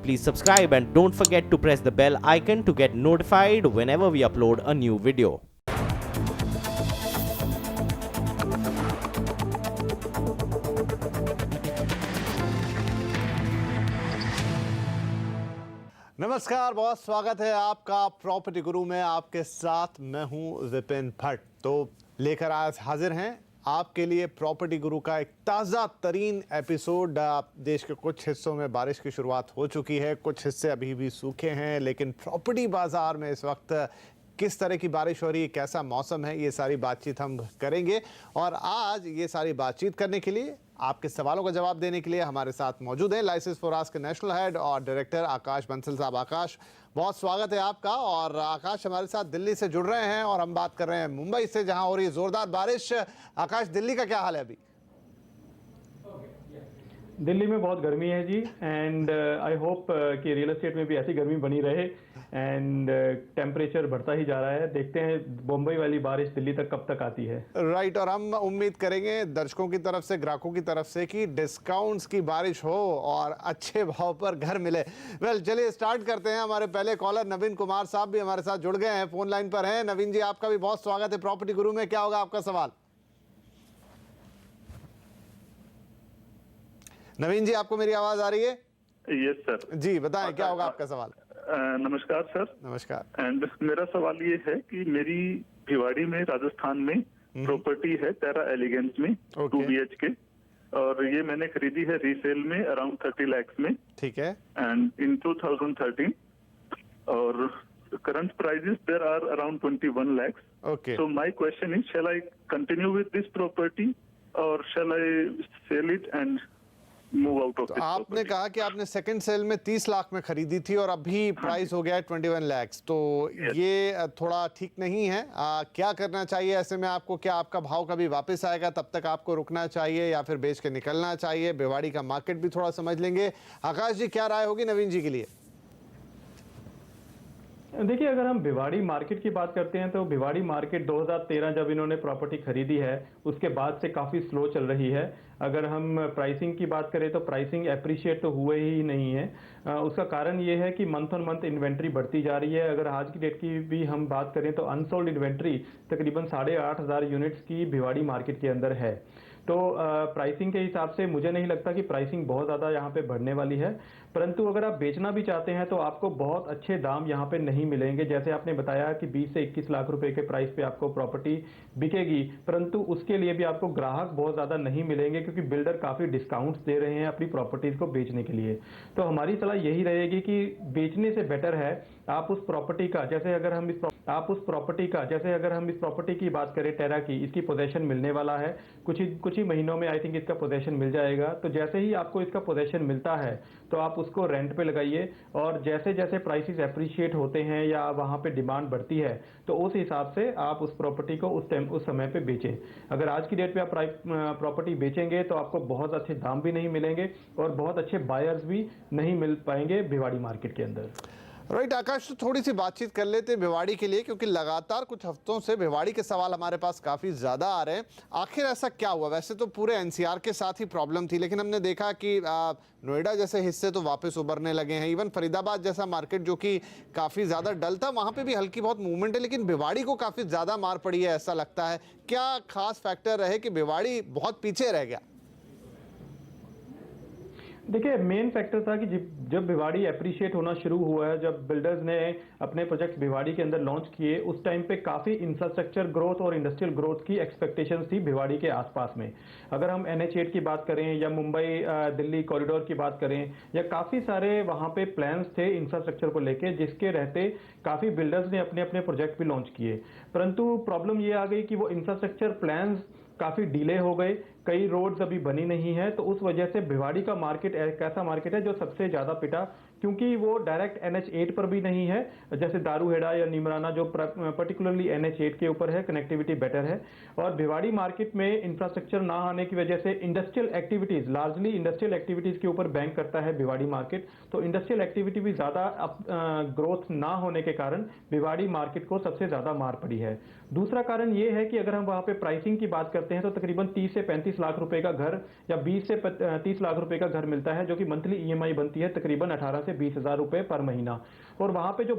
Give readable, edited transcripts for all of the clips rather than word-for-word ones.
Please subscribe and don't forget to press the bell icon to get notified whenever we upload a new video. नमस्कार, बहुत स्वागत है आपका property गुरु में। आपके साथ मैं हूं विपिन भट्ट। तो लेकर आज हाजिर हैं आपके लिए प्रॉपर्टी गुरु का एक ताज़ा तरीन एपिसोड। देश के कुछ हिस्सों में बारिश की शुरुआत हो चुकी है, कुछ हिस्से अभी भी सूखे हैं, लेकिन प्रॉपर्टी बाजार में इस वक्त किस तरह की बारिश हो रही है, कैसा मौसम है, ये सारी बातचीत हम करेंगे। और आज ये सारी बातचीत करने के लिए, आपके सवालों का जवाब देने के लिए हमारे साथ मौजूद है लाइसेंस फॉर आस्क के नेशनल हेड और डायरेक्टर आकाश बंसल साहब। आकाश, बहुत स्वागत है आपका। और आकाश हमारे साथ दिल्ली से जुड़ रहे हैं और हम बात कर रहे हैं मुंबई से, जहां हो रही है जोरदार बारिश। आकाश, दिल्ली का क्या हाल है अभी? दिल्ली में बहुत गर्मी है जी, एंड आई होप कि रियल एस्टेट में भी ऐसी गर्मी बनी रहे, एंड टेम्परेचर बढ़ता ही जा रहा है। देखते हैं बम्बई वाली बारिश दिल्ली तक कब तक आती है। राइट, और हम उम्मीद करेंगे दर्शकों की तरफ से, ग्राहकों की तरफ से कि डिस्काउंट्स की बारिश हो और अच्छे भाव पर घर मिले। वेल, चलिए स्टार्ट करते हैं। हमारे पहले कॉलर नवीन कुमार साहब भी हमारे साथ जुड़ गए हैं, फोन लाइन पर हैं। नवीन जी, आपका भी बहुत स्वागत है प्रॉपर्टी गुरु में। क्या होगा आपका सवाल? नवीन जी, आपको मेरी आवाज आ रही है? यस सर जी, बताएं क्या होगा आपका सवाल? नमस्कार सर। नमस्कार। एंड मेरा सवाल ये है कि मेरी भिवाड़ी में, राजस्थान में प्रॉपर्टी है टेरा एलिगेंस में, 2 BHK, और ये मैंने खरीदी है रीसेल में अराउंड 30 lakhs में। ठीक है। एंड इन 2013, और current prices there are around 21 lakhs। Okay. So my question is, shall I continue with this property और shall I sell it and move out of? तो आपने कहा कि आपने सेकंड सेल में 30 लाख में खरीदी थी और अभी प्राइस हो गया है 21 lakhs, तो ये थोड़ा ठीक नहीं है। क्या करना चाहिए ऐसे में आपको? क्या आपका भाव कभी वापस आएगा, तब तक आपको रुकना चाहिए या फिर बेच के निकलना चाहिए? भिवाड़ी का मार्केट भी थोड़ा समझ लेंगे। आकाश जी, क्या राय होगी नवीन जी के लिए? देखिए, अगर हम भिवाड़ी मार्केट की बात करते हैं तो भिवाड़ी मार्केट 2013 जब इन्होंने प्रॉपर्टी खरीदी है उसके बाद से काफ़ी स्लो चल रही है। अगर हम प्राइसिंग की बात करें तो प्राइसिंग एप्रिशिएट तो हुए ही नहीं है। उसका कारण ये है कि मंथ ऑन मंथ इन्वेंट्री बढ़ती जा रही है। अगर आज की डेट की भी हम बात करें तो अनसोल्ड इन्वेंट्री तकरीबन 8,500 यूनिट्स की भिवाड़ी मार्केट के अंदर है। तो प्राइसिंग के हिसाब से मुझे नहीं लगता कि प्राइसिंग बहुत ज़्यादा यहाँ पे बढ़ने वाली है। परंतु अगर आप बेचना भी चाहते हैं तो आपको बहुत अच्छे दाम यहाँ पे नहीं मिलेंगे। जैसे आपने बताया कि 20 से 21 लाख रुपए के प्राइस पे आपको प्रॉपर्टी बिकेगी, परंतु उसके लिए भी आपको ग्राहक बहुत ज़्यादा नहीं मिलेंगे, क्योंकि बिल्डर काफ़ी डिस्काउंट्स दे रहे हैं अपनी प्रॉपर्टीज़ को बेचने के लिए। तो हमारी सलाह यही रहेगी कि बेचने से बेटर है आप उस प्रॉपर्टी का, जैसे अगर हम इस प्रॉपर्टी की बात करें टेरा की, इसकी पोजेसन मिलने वाला है कुछ ही महीनों में। आई थिंक इसका पोजेसन मिल जाएगा। तो जैसे ही आपको इसका पोजेसन मिलता है तो आप उसको रेंट पे लगाइए, और जैसे जैसे प्राइसेस एप्रिशिएट होते हैं या वहाँ पे डिमांड बढ़ती है तो उस हिसाब से आप उस प्रॉपर्टी को उस समय पे बेचें। अगर आज की डेट पे आप प्रॉपर्टी बेचेंगे तो आपको बहुत अच्छे दाम भी नहीं मिलेंगे और बहुत अच्छे बायर्स भी नहीं मिल पाएंगे भिवाड़ी मार्केट के अंदर। राइट। आकाश, तो थोड़ी सी बातचीत कर लेते हैं भिवाड़ी के लिए, क्योंकि लगातार कुछ हफ्तों से भिवाड़ी के सवाल हमारे पास काफ़ी ज़्यादा आ रहे हैं। आखिर ऐसा क्या हुआ? वैसे तो पूरे NCR के साथ ही प्रॉब्लम थी, लेकिन हमने देखा कि नोएडा जैसे हिस्से तो वापस उभरने लगे हैं। इवन फरीदाबाद जैसा मार्केट जो कि काफ़ी ज़्यादा डल था, वहाँ पे भी हल्की बहुत मूवमेंट है, लेकिन भिवाड़ी को काफ़ी ज़्यादा मार पड़ी है ऐसा लगता है। क्या खास फैक्टर रहे कि भिवाड़ी बहुत पीछे रह गया? देखिए, मेन फैक्टर था कि जब भिवाड़ी एप्रिशिएट होना शुरू हुआ है, जब बिल्डर्स ने अपने प्रोजेक्ट भिवाड़ी के अंदर लॉन्च किए, उस टाइम पे काफ़ी इंफ्रास्ट्रक्चर ग्रोथ और इंडस्ट्रियल ग्रोथ की एक्सपेक्टेशंस थी भिवाड़ी के आसपास में। अगर हम NH8 की बात करें या मुंबई दिल्ली कॉरिडोर की बात करें, या काफ़ी सारे वहाँ पे प्लान्स थे इंफ्रास्ट्रक्चर को लेके, जिसके रहते काफ़ी बिल्डर्स ने अपने अपने प्रोजेक्ट भी लॉन्च किए। परंतु प्रॉब्लम ये आ गई कि वो इंफ्रास्ट्रक्चर प्लान्स काफ़ी डिले हो गए, कई रोड्स अभी बनी नहीं है। तो उस वजह से भिवाड़ी का मार्केट एक ऐसा मार्केट है जो सबसे ज़्यादा पिटा, क्योंकि वो डायरेक्ट NH8 पर भी नहीं है। जैसे दारूहेड़ा या नीमराना जो पर्टिकुलरली NH8 के ऊपर है, कनेक्टिविटी बेटर है। और भिवाड़ी मार्केट में इंफ्रास्ट्रक्चर ना आने की वजह से industrial activities, largely industrial activities के ऊपर बैंक करता है भिवाड़ी मार्केट। तो इंडस्ट्रियल एक्टिविटी भी ज़्यादा ग्रोथ ना होने के कारण भिवाड़ी मार्केट को सबसे ज़्यादा मार पड़ी है। दूसरा कारण ये है कि अगर हम वहाँ पे प्राइसिंग की बात करते हैं तो तकरीबन 30 से 35 35 लाख रुपए का घर या 20 से 30 लाख रुपए का घर मिलता है, जो कि मंथली ईएमआई बनती है तकरीबन 18 से 20 हज़ार रुपए पर महीना। और वहां पे जो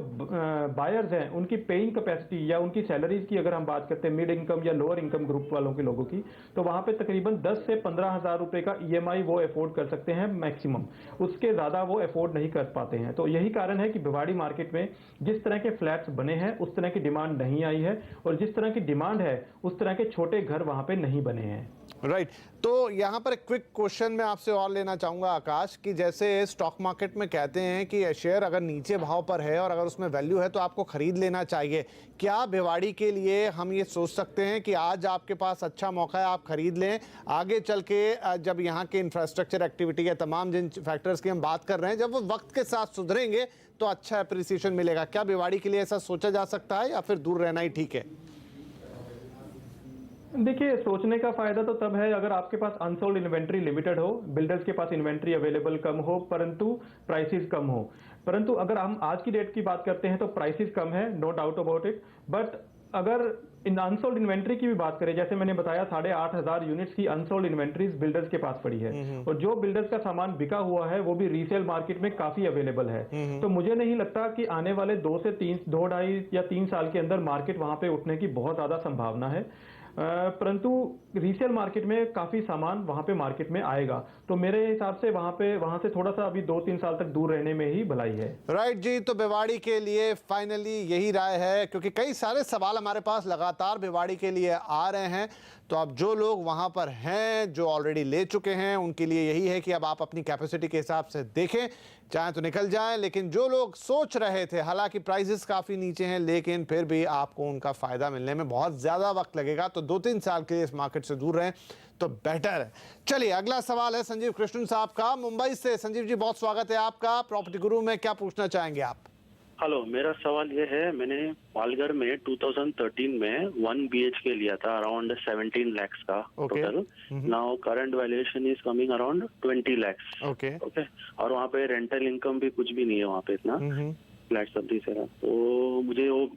बायर्स हैं उनकी पेइंग कैपेसिटी या उनकी सैलरीज की अगर हम बात करते हैं मिड इनकम या लोअर इनकम ग्रुप वालों के लोगों की, तो वहां पे तकरीबन 10 से 15 हज़ार रुपए का ईएमआई वो अफोर्ड कर सकते हैं मैक्सिमम, उसके ज्यादा वो अफोर्ड नहीं कर पाते हैं। तो यही कारण है कि भिवाड़ी मार्केट में जिस तरह के फ्लैट्स बने हैं उस तरह की डिमांड नहीं आई है, और जिस तरह की डिमांड है उस तरह के छोटे घर वहां पे नहीं बने हैं। राइट तो यहाँ पर एक क्विक क्वेश्चन मैं आपसे और लेना चाहूँगा आकाश, कि जैसे स्टॉक मार्केट में कहते हैं कि शेयर अगर नीचे भाव पर है और अगर उसमें वैल्यू है तो आपको खरीद लेना चाहिए। क्या भिवाड़ी के लिए हम ये सोच सकते हैं कि आज आपके पास अच्छा मौका है, आप खरीद लें, आगे चल के जब यहाँ के इंफ्रास्ट्रक्चर एक्टिविटी या तमाम जिन फैक्टर्स की हम बात कर रहे हैं, जब वो वक्त के साथ सुधरेंगे तो अच्छा अप्रिसिएशन मिलेगा? क्या भिवाड़ी के लिए ऐसा सोचा जा सकता है या फिर दूर रहना ही ठीक है? देखिए, सोचने का फायदा तो तब है अगर आपके पास अनसोल्ड इन्वेंट्री लिमिटेड हो, बिल्डर्स के पास इन्वेंट्री अवेलेबल कम हो परंतु प्राइसेस कम हो। परंतु अगर हम आज की डेट की बात करते हैं तो प्राइसेस कम है, no doubt about it, but अगर इन अनसोल्ड इन्वेंट्री की भी बात करें, जैसे मैंने बताया 8,500 यूनिट्स की अनसोल्ड इन्वेंट्रीज बिल्डर्स के पास पड़ी है, और जो बिल्डर्स का सामान बिका हुआ है वो भी रीसेल मार्केट में काफी अवेलेबल है। तो मुझे नहीं लगता कि आने वाले 2 ढाई या 3 साल के अंदर मार्केट वहां पे उठने की बहुत ज्यादा संभावना है। परंतु रीसेल मार्केट में काफी सामान वहां पे मार्केट में आएगा, तो मेरे हिसाब से वहां से थोड़ा सा अभी 2-3 साल तक दूर रहने में ही भलाई है। राइट जी, तो भिवाड़ी के लिए फाइनली यही राय है, क्योंकि कई सारे सवाल हमारे पास लगातार भिवाड़ी के लिए आ रहे हैं। तो अब जो लोग वहां पर हैं, जो ऑलरेडी ले चुके हैं, उनके लिए यही है कि अब आप अपनी कैपेसिटी के हिसाब से देखें, चाहे तो निकल जाएं। लेकिन जो लोग सोच रहे थे, हालांकि प्राइसेस काफ़ी नीचे हैं लेकिन फिर भी आपको उनका फ़ायदा मिलने में बहुत ज़्यादा वक्त लगेगा, तो 2-3 साल के लिए इस मार्केट से दूर रहें तो बेटर है। चलिए, अगला सवाल है संजीव कृष्णन साहब का मुंबई से। संजीव जी, बहुत स्वागत है आपका प्रॉपर्टी गुरु में। क्या पूछना चाहेंगे आप? हेलो, मेरा सवाल ये है, मैंने पालघर में 2013 में 1 BHK लिया था अराउंड 17 lakhs का total. Now current valuation is coming around 20 lakhs। Okay, और वहाँ पे रेंटल इनकम भी कुछ भी नहीं है वहाँ पे इतना, फ्लैट सब्जी से। तो मुझे वो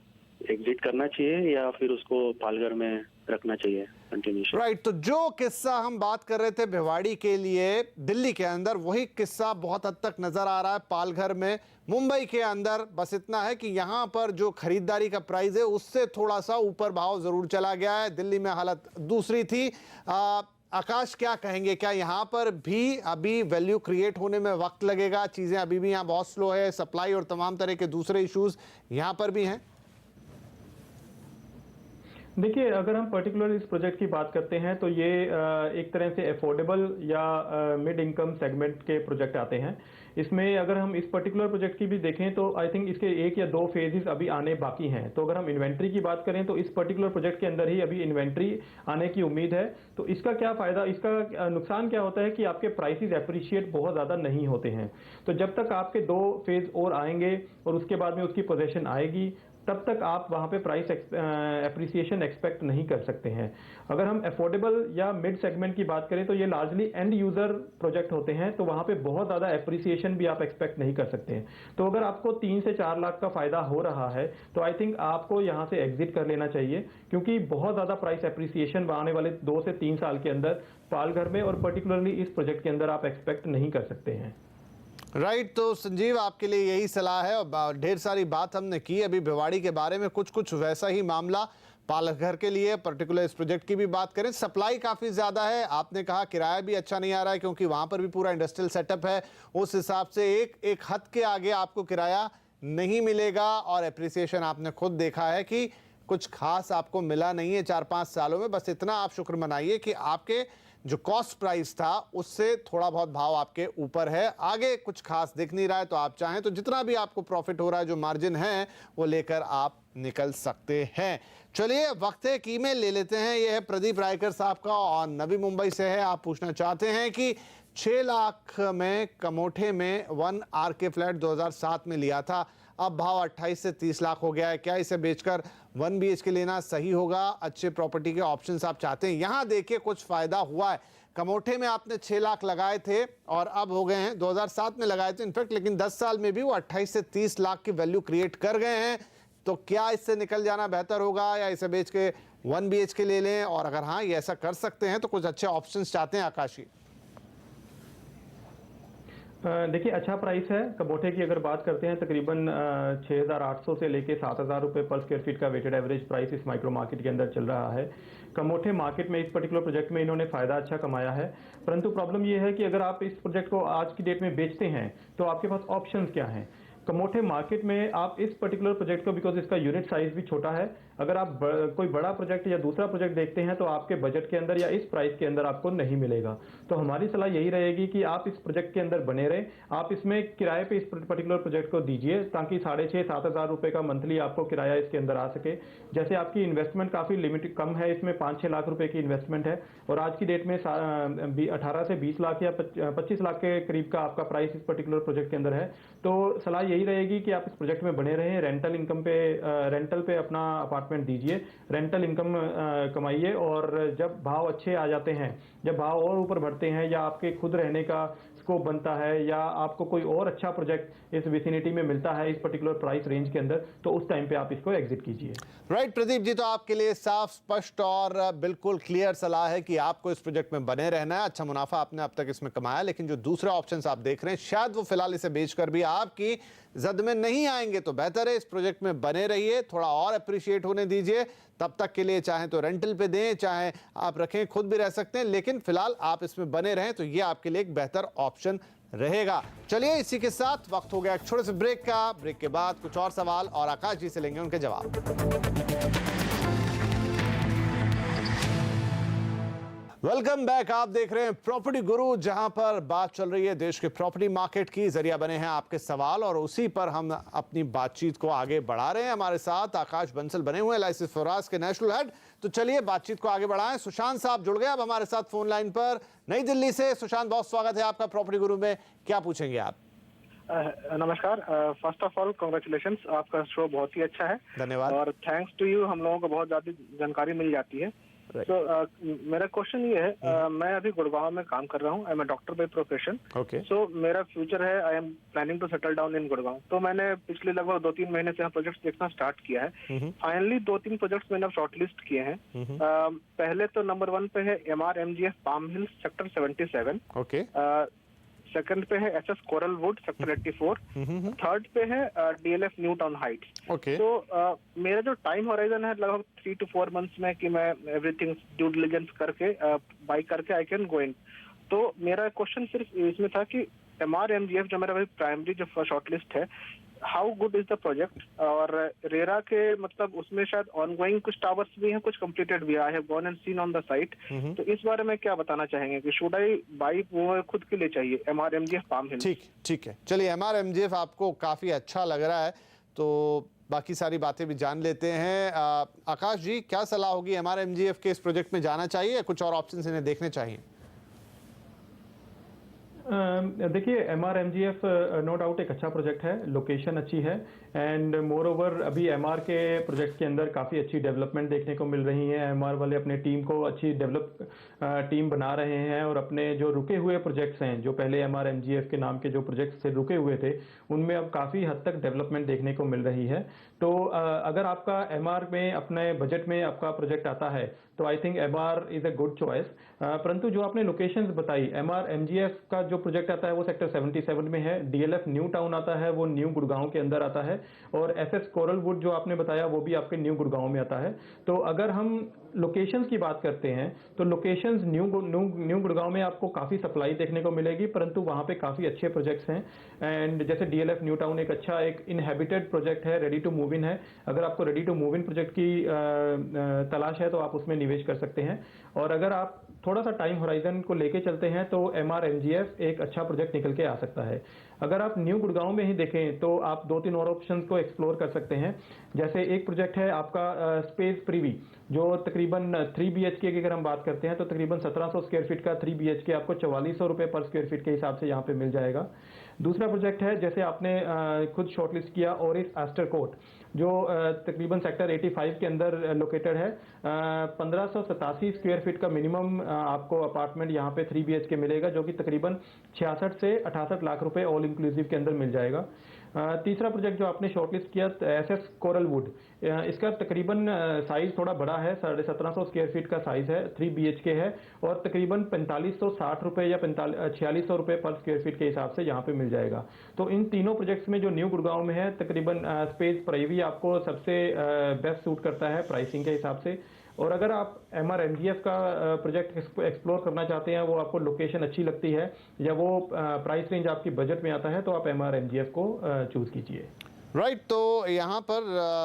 एग्जिट करना चाहिए या फिर उसको पालघर में रखना चाहिए कंटिन्यूशन? राइट तो जो किस्सा हम बात कर रहे थे भिवाड़ी के लिए दिल्ली के अंदर, वही किस्सा बहुत हद तक नजर आ रहा है पालघर में। मुंबई के अंदर बस इतना है कि यहाँ पर जो खरीदारी का प्राइस है उससे थोड़ा सा ऊपर भाव जरूर चला गया है। दिल्ली में हालत दूसरी थी। आकाश, क्या कहेंगे, क्या यहाँ पर भी अभी वैल्यू क्रिएट होने में वक्त लगेगा? चीजें अभी भी यहाँ बहुत स्लो है, सप्लाई और तमाम तरह के दूसरे इश्यूज यहाँ पर भी हैं। देखिए, अगर हम पर्टिकुलर इस प्रोजेक्ट की बात करते हैं तो ये एक तरह से अफोर्डेबल या मिड इनकम सेगमेंट के प्रोजेक्ट आते हैं। इसमें अगर हम इस पर्टिकुलर प्रोजेक्ट की भी देखें तो आई थिंक इसके 1 या 2 फेजेस अभी आने बाकी हैं। तो अगर हम इन्वेंट्री की बात करें तो इस पर्टिकुलर प्रोजेक्ट के अंदर ही अभी इन्वेंट्री आने की उम्मीद है। तो इसका क्या फायदा, इसका नुकसान क्या होता है कि आपके प्राइसेस एप्रिशिएट बहुत ज़्यादा नहीं होते हैं। तो जब तक आपके 2 फेज और आएंगे और उसके बाद में उसकी पोजीशन आएगी, तब तक आप वहाँ पे प्राइस एप्रिसिएशन एक्सपेक्ट नहीं कर सकते हैं। अगर हम अफोर्डेबल या मिड सेगमेंट की बात करें तो ये लार्जली एंड यूजर प्रोजेक्ट होते हैं, तो वहाँ पे बहुत ज़्यादा एप्रिसिएशन भी आप एक्सपेक्ट नहीं कर सकते हैं। तो अगर आपको 3 से 4 लाख का फायदा हो रहा है तो आई थिंक आपको यहाँ से एग्जिट कर लेना चाहिए, क्योंकि बहुत ज़्यादा प्राइस एप्रिसिएशन आने वाले 2 से 3 साल के अंदर पालघर में और पर्टिकुलरली इस प्रोजेक्ट के अंदर आप एक्सपेक्ट नहीं कर सकते हैं। राइट तो संजीव, आपके लिए यही सलाह है। और ढेर सारी बात हमने की अभी भिवाड़ी के बारे में, कुछ वैसा ही मामला पालघर के लिए पर्टिकुलर इस प्रोजेक्ट की भी बात करें। सप्लाई काफ़ी ज़्यादा है, आपने कहा किराया भी अच्छा नहीं आ रहा है क्योंकि वहाँ पर भी पूरा इंडस्ट्रियल सेटअप है। उस हिसाब से एक हद के आगे आपको किराया नहीं मिलेगा, और एप्रिसिएशन आपने खुद देखा है कि कुछ खास आपको मिला नहीं है 4-5 सालों में। बस इतना आप शुक्र मनाइए कि आपके जो कॉस्ट प्राइस था उससे थोड़ा बहुत भाव आपके ऊपर है, आगे कुछ खास दिख नहीं रहा है। तो आप चाहें तो जितना भी आपको प्रॉफिट हो रहा है, जो मार्जिन है, वो लेकर आप निकल सकते हैं। चलिए, वक्त है एक ईमेल ले लेते हैं। ये है प्रदीप रायकर साहब का और नवी मुंबई से है। आप पूछना चाहते हैं कि 6 लाख में कमोठे में 1 RK फ्लैट 2007 में लिया था, अब भाव 28 से 30 लाख हो गया है, क्या इसे बेचकर 1 BHK लेना सही होगा? अच्छे प्रॉपर्टी के ऑप्शंस आप चाहते हैं, यहाँ देखिए कुछ फायदा हुआ है। कमोठे में आपने 6 लाख लगाए थे और अब हो गए हैं, 2007 में लगाए थे इनफैक्ट, लेकिन 10 साल में भी वो 28 से 30 लाख की वैल्यू क्रिएट कर गए हैं। तो क्या इससे निकल जाना बेहतर होगा या इसे बेच के 1 BHK ले लें, और अगर हाँ ये ऐसा कर सकते हैं तो कुछ अच्छे ऑप्शंस चाहते हैं आकाश जी? देखिए, अच्छा प्राइस है। कमोठे की अगर बात करते हैं तकरीबन 6,800 से लेके 7,000 रुपये पर स्क्वायर फीट का वेटेड एवरेज प्राइस इस माइक्रो मार्केट के अंदर चल रहा है। कमोठे मार्केट में इस पर्टिकुलर प्रोजेक्ट में इन्होंने फ़ायदा अच्छा कमाया है, परंतु प्रॉब्लम ये है कि अगर आप इस प्रोजेक्ट को आज की डेट में बेचते हैं तो आपके पास ऑप्शंस क्या हैं। कमोठे मार्केट में आप इस पर्टिकुलर प्रोजेक्ट को, बिकॉज इसका यूनिट साइज भी छोटा है, अगर आप कोई बड़ा प्रोजेक्ट या दूसरा प्रोजेक्ट देखते हैं तो आपके बजट के अंदर या इस प्राइस के अंदर आपको नहीं मिलेगा। तो हमारी सलाह यही रहेगी कि आप इस प्रोजेक्ट के अंदर बने रहें, आप इसमें किराए पे इस पर्टिकुलर प्रोजेक्ट को दीजिए ताकि 6,500-7 हज़ार रुपये का मंथली आपको किराया इसके अंदर आ सके। जैसे आपकी इन्वेस्टमेंट काफ़ी लिमिट कम है, इसमें 5-6 लाख रुपए की इन्वेस्टमेंट है, और आज की डेट में 18 से 20 लाख या 25 लाख के करीब का आपका प्राइस इस पर्टिकुलर प्रोजेक्ट के अंदर है। तो सलाह यही रहेगी कि आप इस प्रोजेक्ट में बने रहें, रेंटल इनकम पे रेंटल पे अपना अपार्टमेंट दीजिए, रेंटल इनकम कमाइए, और जब भाव अच्छे आ जाते हैं, जब भाव और ऊपर बढ़ते हैं या आपके खुद रहने का स्कोप बनता है या आपको कोई और अच्छा प्रोजेक्ट इस विसिनिटी में मिलता है इस पर्टिकुलर प्राइस रेंज के अंदर, तो उस टाइम पे आप इसको एग्जिट कीजिए। राइट प्रदीप जी, तो आपके लिए साफ, स्पष्ट और बिल्कुल क्लियर सलाह है कि आपको इस प्रोजेक्ट में बने रहना है। अच्छा मुनाफा आपने अब तक इसमें कमाया, लेकिन जो दूसरा ऑप्शन आप देख रहे हैं शायद वो फिलहाल इसे बेचकर भी आपकी जद में नहीं आएंगे, तो बेहतर है इस प्रोजेक्ट में बने रहिए, थोड़ा और अप्रिशिएट होने दीजिए। तब तक के लिए चाहे तो रेंटल पे दें, चाहे आप रखें, खुद भी रह सकते हैं, लेकिन फिलहाल आप इसमें बने रहें तो ये आपके लिए एक बेहतर ऑप्शन रहेगा। चलिए, इसी के साथ वक्त हो गया एक छोटे से ब्रेक का। ब्रेक के बाद कुछ और सवाल और आकाश जी से लेंगे उनके जवाब। Welcome back. आप देख रहे हैं प्रॉपर्टी गुरु, जहां पर बात चल रही है देश के प्रॉपर्टी मार्केट की। जरिया बने हैं आपके सवाल और उसी पर हम अपनी बातचीत को आगे बढ़ा रहे हैं। हमारे साथ आकाश बंसल बने हुए हैं, LIC फराज के नेशनल हेड। तो चलिए बातचीत को आगे बढ़ाएं। सुशांत साहब जुड़ गए अब हमारे साथ फोन लाइन पर नई दिल्ली से। सुशांत, बहुत स्वागत है आपका प्रॉपर्टी गुरु में। क्या पूछेंगे आप? नमस्कार। फर्स्ट ऑफ ऑल कांग्रेचुलेशंस, आपका शो बहुत ही अच्छा है। धन्यवाद। और थैंक्स टू यू हम लोगों को बहुत ज्यादा जानकारी मिल जाती है। तो मेरा क्वेश्चन ये है, मैं अभी गुड़गांव में काम कर रहा हूँ, I am doctor by profession. So मेरा फ्यूचर है, I am planning to settle down in Gurgaon. तो मैंने पिछले लगभग 2-3 महीने से प्रोजेक्ट्स देखना स्टार्ट किया है। फाइनली 2-3 प्रोजेक्ट्स मैंने शॉर्टलिस्ट किए हैं। पहले तो नंबर 1 पे है MRMGF palm hills sector 77। Second पे है SS coral would sector 84। Third पे है DLF न्यू टाउन हाइट्स। तो मेरा जो टाइम होराइजन है लगभग 3 to 4 मंथ्स में कि मैं एवरीथिंग ड्यू डिलिजेंस करके बाई करके आई कैन गो इन। तो मेरा क्वेश्चन सिर्फ इसमें था कि MRMGF जो मेरा प्राइमरी जो शॉर्टलिस्ट है, how good is the project? और रेरा के मतलब उसमें शायद ऑनगोइंग कुछ टावर्स भी हैं, कुछ कंप्लीटेड भी। I have gone and seen on the site. तो इस बारे में क्या बताना चाहेंगे कि शुड आई बाई, वो खुद के लिए चाहिए MRMGF पाम हिल? ठीक है। चलिए, MRMGF आपको काफी अच्छा लग रहा है तो बाकी सारी बातें भी जान लेते हैं। आकाश जी, क्या सलाह होगी? MRMGF के इस प्रोजेक्ट में जाना चाहिए या कुछ और ऑप्शन इन्हें देखने चाहिए? देखिए, MRMGF नो डाउट एक अच्छा प्रोजेक्ट है, लोकेशन अच्छी है, एंड मोर ओवर अभी MR के प्रोजेक्ट के अंदर काफ़ी अच्छी डेवलपमेंट देखने को मिल रही है। MR वाले अपने टीम को अच्छी डेवलप टीम बना रहे हैं और अपने जो रुके हुए प्रोजेक्ट्स हैं, जो पहले MRMGF के नाम के जो प्रोजेक्ट्स से रुके हुए थे, उनमें अब काफ़ी हद तक डेवलपमेंट देखने को मिल रही है। तो अगर आपका MR में अपने बजट में आपका प्रोजेक्ट आता है तो I think MR is a good choice. परंतु जो आपने लोकेशंस बताई, MRMGF का जो प्रोजेक्ट आता है वो सेक्टर 77 में है, DLF न्यू टाउन आता है वो न्यू गुड़गांव के अंदर आता है, और SS कोरल वुड जो आपने बताया वो भी आपके न्यू गुड़गांव में आता है। तो अगर हम लोकेशंस की बात करते हैं तो लोकेशंस न्यू गुड़गांव में आपको काफ़ी सप्लाई देखने को मिलेगी, परंतु वहाँ पे काफ़ी अच्छे प्रोजेक्ट्स हैं। एंड जैसे DLF न्यू टाउन एक अच्छा एक इनहेबिटेड प्रोजेक्ट है, रेडी टू मूव इन है। अगर आपको ready to move in project की तलाश है तो आप उसमें निवेश कर सकते हैं। और अगर आप थोड़ा सा टाइम होराइजन को लेके चलते हैं तो MRMGF एक अच्छा प्रोजेक्ट निकल के आ सकता है। अगर आप न्यू गुड़गांव में ही देखें तो आप 2-3 और ऑप्शंस को एक्सप्लोर कर सकते हैं। जैसे एक प्रोजेक्ट है आपका स्पेस प्रीवी, जो तकरीबन 3 BHK की अगर हम बात करते हैं तो तकरीबन 1700 स्क्वायर फीट का 3 BHK आपको 4400 रुपये पर स्क्वायर फीट के हिसाब से यहाँ पे मिल जाएगा। दूसरा प्रोजेक्ट है, जैसे आपने खुद शॉर्टलिस्ट किया, ओरिस एस्टर कोर्ट, जो तकरीबन सेक्टर 85 के अंदर लोकेटेड है। 1587 स्क्वायर फीट का मिनिमम आपको अपार्टमेंट यहाँ पे 3 BHK मिलेगा, जो कि तकरीबन 66 से 68 लाख रुपए ऑल इंक्लूसिव के अंदर मिल जाएगा। तीसरा प्रोजेक्ट जो आपने शॉर्टलिस्ट किया एसएस कोरलवुड, इसका तकरीबन साइज थोड़ा बड़ा है, 1750 स्क्वायर फीट का साइज है, 3 BHK है और तकरीबन 4560 रुपए या 4600 रुपए पर स्क्वायर फीट के हिसाब से यहाँ पे मिल जाएगा। तो इन तीनों प्रोजेक्ट्स में जो न्यू गुड़गांव में है तकरीबन स्पेस प्राइवी आपको सबसे बेस्ट सूट करता है प्राइसिंग के हिसाब से। और अगर आप MRMGF का प्रोजेक्ट एक्सप्लोर करना चाहते हैं, वो आपको लोकेशन अच्छी लगती है या वो प्राइस रेंज आपकी बजट में आता है, तो आप MRMGF को चूज कीजिए। राइट तो यहाँ पर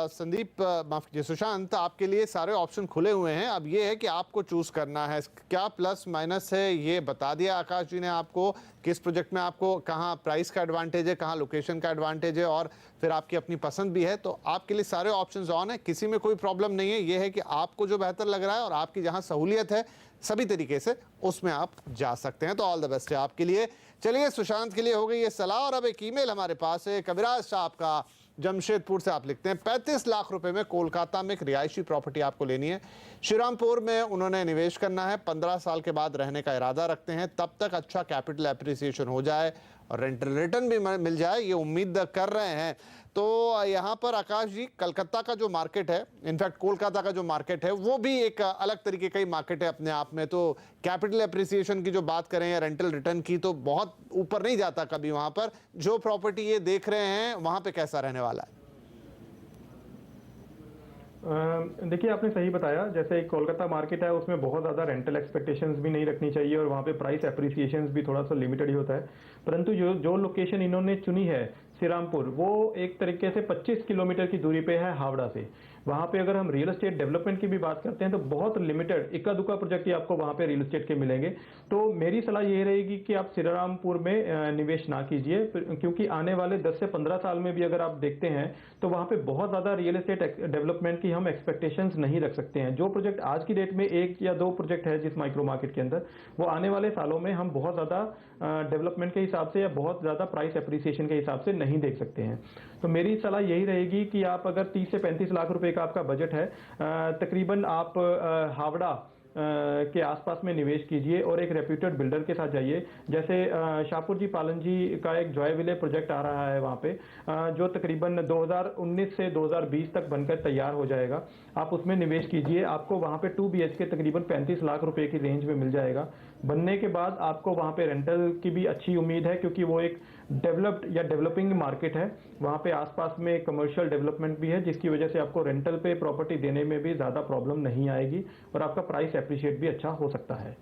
संदीप माफ कीजिए सुशांत, आपके लिए सारे ऑप्शन खुले हुए हैं। अब ये है कि आपको चूज करना है, क्या प्लस माइनस है ये बता दिया आकाश जी ने आपको, किस प्रोजेक्ट में आपको कहाँ प्राइस का एडवांटेज है, कहाँ लोकेशन का एडवांटेज है और फिर आपकी अपनी पसंद भी है। तो आपके लिए सारे ऑप्शंस ऑन है, किसी में कोई प्रॉब्लम नहीं है। ये है कि आपको जो बेहतर लग रहा है और आपकी जहाँ सहूलियत है सभी तरीके से उसमें आप जा सकते हैं। तो ऑल द बेस्ट है आपके लिए। चलिए सुशांत के लिए हो गई ये सलाह और अब एक ईमेल हमारे पास है कविराज साहब का, जमशेदपुर से। आप लिखते हैं 35 लाख रुपए में कोलकाता में एक रिहायशी प्रॉपर्टी आपको लेनी है। श्रीरामपुर में उन्होंने निवेश करना है, 15 साल के बाद रहने का इरादा रखते हैं, तब तक अच्छा कैपिटल एप्रिसिएशन हो जाए और रेंटल रिटर्न भी मिल जाए ये उम्मीद कर रहे हैं। तो यहाँ पर आकाश जी कलकत्ता का जो मार्केट है, इनफैक्ट कोलकाता का जो मार्केट है वो भी एक अलग तरीके का ही मार्केट है अपने आप में। तो कैपिटल एप्रिसिएशन की जो बात करें या रेंटल रिटर्न की तो बहुत ऊपर नहीं जाता कभी। वहाँ पर जो प्रॉपर्टी ये देख रहे हैं वहाँ पे कैसा रहने वाला है? देखिए आपने सही बताया, जैसे एक कोलकाता मार्केट है उसमें बहुत ज़्यादा रेंटल एक्सपेक्टेशंस भी नहीं रखनी चाहिए और वहाँ पे प्राइस एप्रिसिएशंस भी थोड़ा सा लिमिटेड ही होता है। परंतु जो लोकेशन इन्होंने चुनी है श्रीरामपुर, वो एक तरीके से 25 किलोमीटर की दूरी पे है हावड़ा से। वहाँ पे अगर हम रियल एस्टेट डेवलपमेंट की भी बात करते हैं तो बहुत लिमिटेड इक्का दुक्का प्रोजेक्ट ही आपको वहाँ पे रियल एस्टेट के मिलेंगे। तो मेरी सलाह ये रहेगी कि आप श्रीरामपुर में निवेश ना कीजिए, क्योंकि आने वाले 10 से 15 साल में भी अगर आप देखते हैं तो वहाँ पे बहुत ज़्यादा रियल एस्टेट डेवलपमेंट की हम एक्सपेक्टेशंस नहीं रख सकते हैं। जो प्रोजेक्ट आज की डेट में 1 या 2 प्रोजेक्ट है जिस माइक्रो मार्केट के अंदर, वो आने वाले सालों में हम बहुत ज़्यादा डेवलपमेंट के हिसाब से या बहुत ज़्यादा प्राइस एप्रिसिएशन के हिसाब से नहीं देख सकते हैं। तो मेरी सलाह यही रहेगी कि आप अगर 30 से 35 लाख रुपए का आपका बजट है, तकरीबन आप हावड़ा के आसपास में निवेश कीजिए और एक रेप्यूटेड बिल्डर के साथ जाइए। जैसे शाहपुर जी पालन जी का एक जॉय विले प्रोजेक्ट आ रहा है वहाँ पे, जो तकरीबन 2019 से 2020 तक बनकर तैयार हो जाएगा। आप उसमें निवेश कीजिए, आपको वहाँ पे 2 BHK तकरीबन 35 लाख रुपए की रेंज में मिल जाएगा। बनने के बाद आपको वहाँ पे रेंटल की भी अच्छी उम्मीद है, क्योंकि वो एक डेवलप्ड या डेवलपिंग मार्केट है। वहाँ पे आसपास में कमर्शियल डेवलपमेंट भी है, जिसकी वजह से आपको रेंटल पे प्रॉपर्टी देने में भी ज़्यादा प्रॉब्लम नहीं आएगी और आपका प्राइस एप्रिशिएट भी अच्छा हो सकता है।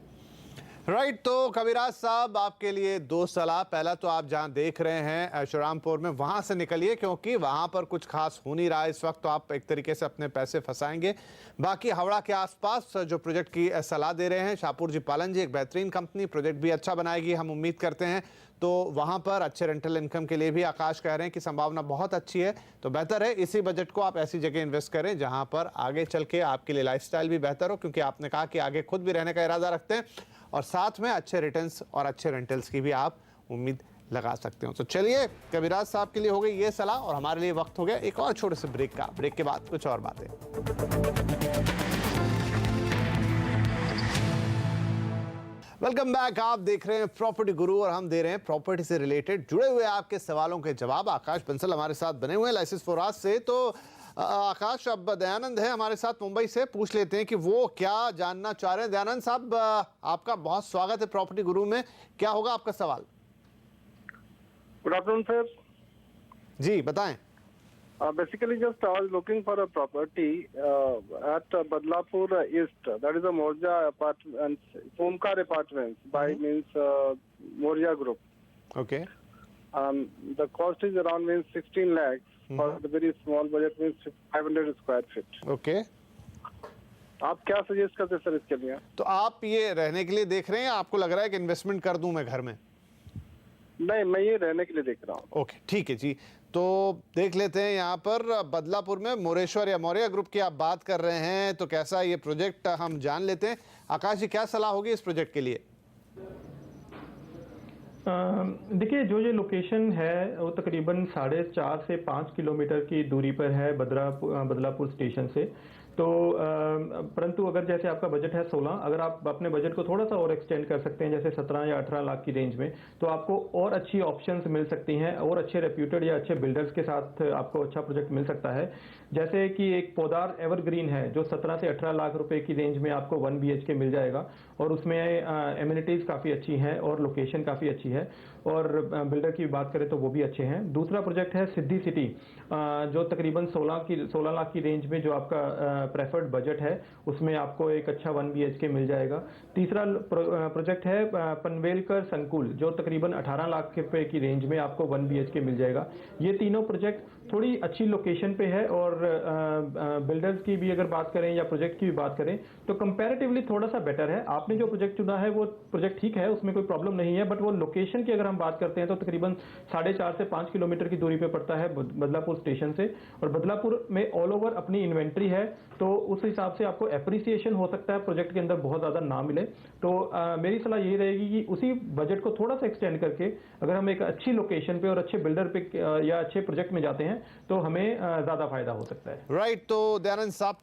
राइट तो कविराज साहब आपके लिए 2 सलाह। पहला तो आप जहां देख रहे हैं श्रीरामपुर में वहां से निकलिए, क्योंकि वहां पर कुछ खास हो नहीं रहा है इस वक्त, तो आप एक तरीके से अपने पैसे फंसाएंगे। बाकी हावड़ा के आसपास जो प्रोजेक्ट की सलाह दे रहे हैं शाहपुर जी पालन जी, एक बेहतरीन कंपनी, प्रोजेक्ट भी अच्छा बनाएगी हम उम्मीद करते हैं। तो वहां पर अच्छे रेंटल इनकम के लिए भी आकाश कह रहे हैं कि संभावना बहुत अच्छी है। तो बेहतर है इसी बजट को आप ऐसी जगह इन्वेस्ट करें जहां पर आगे चल के आपके लिए लाइफस्टाइल भी बेहतर हो, क्योंकि आपने कहा कि आगे खुद भी रहने का इरादा रखते हैं और साथ में अच्छे रिटर्न्स और अच्छे रेंटल्स की भी आप उम्मीद लगा सकते हो। तो चलिए कविराज साहब के लिए हो गई ये सलाह और हमारे लिए वक्त हो गया एक और छोटे से ब्रेक का। ब्रेक के बाद कुछ और बातें। Welcome back. आप देख रहे हैं प्रॉपर्टी गुरु और हम दे रहे हैं प्रॉपर्टी से रिलेटेड जुड़े हुए आपके सवालों के जवाब। आकाश बंसल हमारे साथ बने हुए हैं लाइसेंस फॉर आज से। तो आकाश, अब दयानंद है हमारे साथ मुंबई से, पूछ लेते हैं कि वो क्या जानना चाह रहे हैं। दयानंद साहब आपका बहुत स्वागत है प्रॉपर्टी गुरु में, क्या होगा आपका सवाल? Good afternoon sir. जी बताएं। Basically, just I was looking for a property at Badlapur East. That is a Morja apartment, Omkar Apartments by means Morja Group. Okay. The cost is around means 16 lakhs for the very small budget means 500 square feet. Okay. आप क्या suggest करते हैं sir इसके लिए? तो आप ये रहने के लिए देख रहे हैं, आपको लग रहा है कि इन्वेस्टमेंट कर दूं मैं घर में? नहीं, मैं ये रहने के लिए देख रहा हूँ। ओके ठीक है जी। तो देख लेते हैं यहाँ पर बदलापुर में मोरेश्वर या मौर्य ग्रुप की आप बात कर रहे हैं, तो कैसा ये प्रोजेक्ट हम जान लेते हैं। आकाश जी क्या सलाह होगी इस प्रोजेक्ट के लिए? देखिए जो ये लोकेशन है वो तकरीबन 4.5 से 5 किलोमीटर की दूरी पर है बदलापुर स्टेशन से। तो परंतु अगर जैसे आपका बजट है 16, अगर आप अपने बजट को थोड़ा सा और एक्सटेंड कर सकते हैं जैसे 17 या 18 लाख की रेंज में, तो आपको और अच्छी ऑप्शंस मिल सकती हैं और अच्छे रेप्यूटेड या अच्छे बिल्डर्स के साथ आपको अच्छा प्रोजेक्ट मिल सकता है। जैसे कि एक पोदार एवरग्रीन है जो 17 से 18 लाख रुपए की रेंज में आपको 1 BHK मिल जाएगा और उसमें एमिनिटीज काफ़ी अच्छी हैं और लोकेशन काफ़ी अच्छी है और बिल्डर की बात करें तो वो भी अच्छे हैं। दूसरा प्रोजेक्ट है सिद्धि सिटी जो तकरीबन 16 लाख की रेंज में जो आपका प्रेफर्ड बजट है उसमें आपको एक अच्छा 1 BHK मिल जाएगा। तीसरा प्रोजेक्ट है पनवेलकर संकुल जो तकरीबन 18 लाख रुपए की रेंज में आपको 1 BHK मिल जाएगा। ये तीनों प्रोजेक्ट थोड़ी अच्छी लोकेशन पे है और बिल्डर्स की भी अगर बात करें या प्रोजेक्ट की भी बात करें तो कंपैरेटिवली थोड़ा सा बेटर है। आपने जो प्रोजेक्ट चुना है वो प्रोजेक्ट ठीक है, उसमें कोई प्रॉब्लम नहीं है, बट वो लोकेशन की अगर हम बात करते हैं तो तकरीबन 4.5 से 5 किलोमीटर की दूरी पे पड़ता है बदलापुर स्टेशन से और बदलापुर में ऑल ओवर अपनी इन्वेंट्री है, तो उस हिसाब से आपको एप्रिसिएशन हो सकता है प्रोजेक्ट के अंदर बहुत ज़्यादा ना मिले। तो मेरी सलाह यही रहेगी कि उसी बजट को थोड़ा सा एक्सटेंड करके अगर हम एक अच्छी लोकेशन पे और अच्छे बिल्डर पे या अच्छे प्रोजेक्ट में जाते हैं तो हमें ज़्यादा फायदा हो सकता है। राइट, तो दयानंद साहब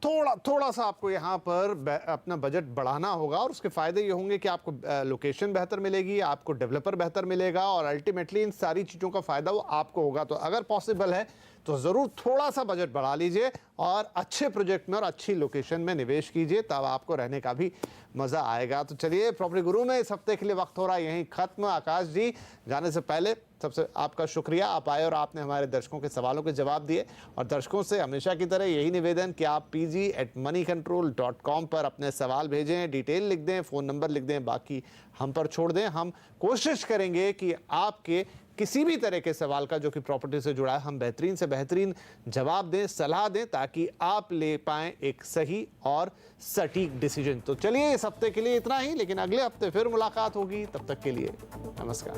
थोड़ा सा आपको यहाँ पर अपना बजट बढ़ाना होगा और उसके फायदे ये होंगे कि आपको लोकेशन बेहतर मिलेगी, आपको डेवलपर बेहतर मिलेगा और अल्टीमेटली इन सारी चीज़ों का फायदा वो आपको होगा। तो अगर पॉसिबल है तो ज़रूर थोड़ा सा बजट बढ़ा लीजिए और अच्छे प्रोजेक्ट में और अच्छी लोकेशन में निवेश कीजिए, तब आपको रहने का भी मज़ा आएगा। तो चलिए, प्रॉपर्टी गुरु में इस हफ्ते के लिए वक्त हो रहा है यहीं ख़त्म। आकाश जी, जाने से पहले सबसे आपका शुक्रिया, आप आए और आपने हमारे दर्शकों के सवालों के जवाब दिए। और दर्शकों से हमेशा की तरह यही निवेदन कि आप pg@moneycontrol.com पर अपने सवाल भेजें, डिटेल लिख दें, फ़ोन नंबर लिख दें, बाकी हम पर छोड़ दें। हम कोशिश करेंगे कि आपके किसी भी तरह के सवाल का जो कि प्रॉपर्टी से जुड़ा है हम बेहतरीन से बेहतरीन जवाब दें, सलाह दें, ताकि आप ले पाएं एक सही और सटीक डिसीजन। तो चलिए, इस हफ्ते के लिए इतना ही, लेकिन अगले हफ्ते फिर मुलाकात होगी। तब तक के लिए नमस्कार।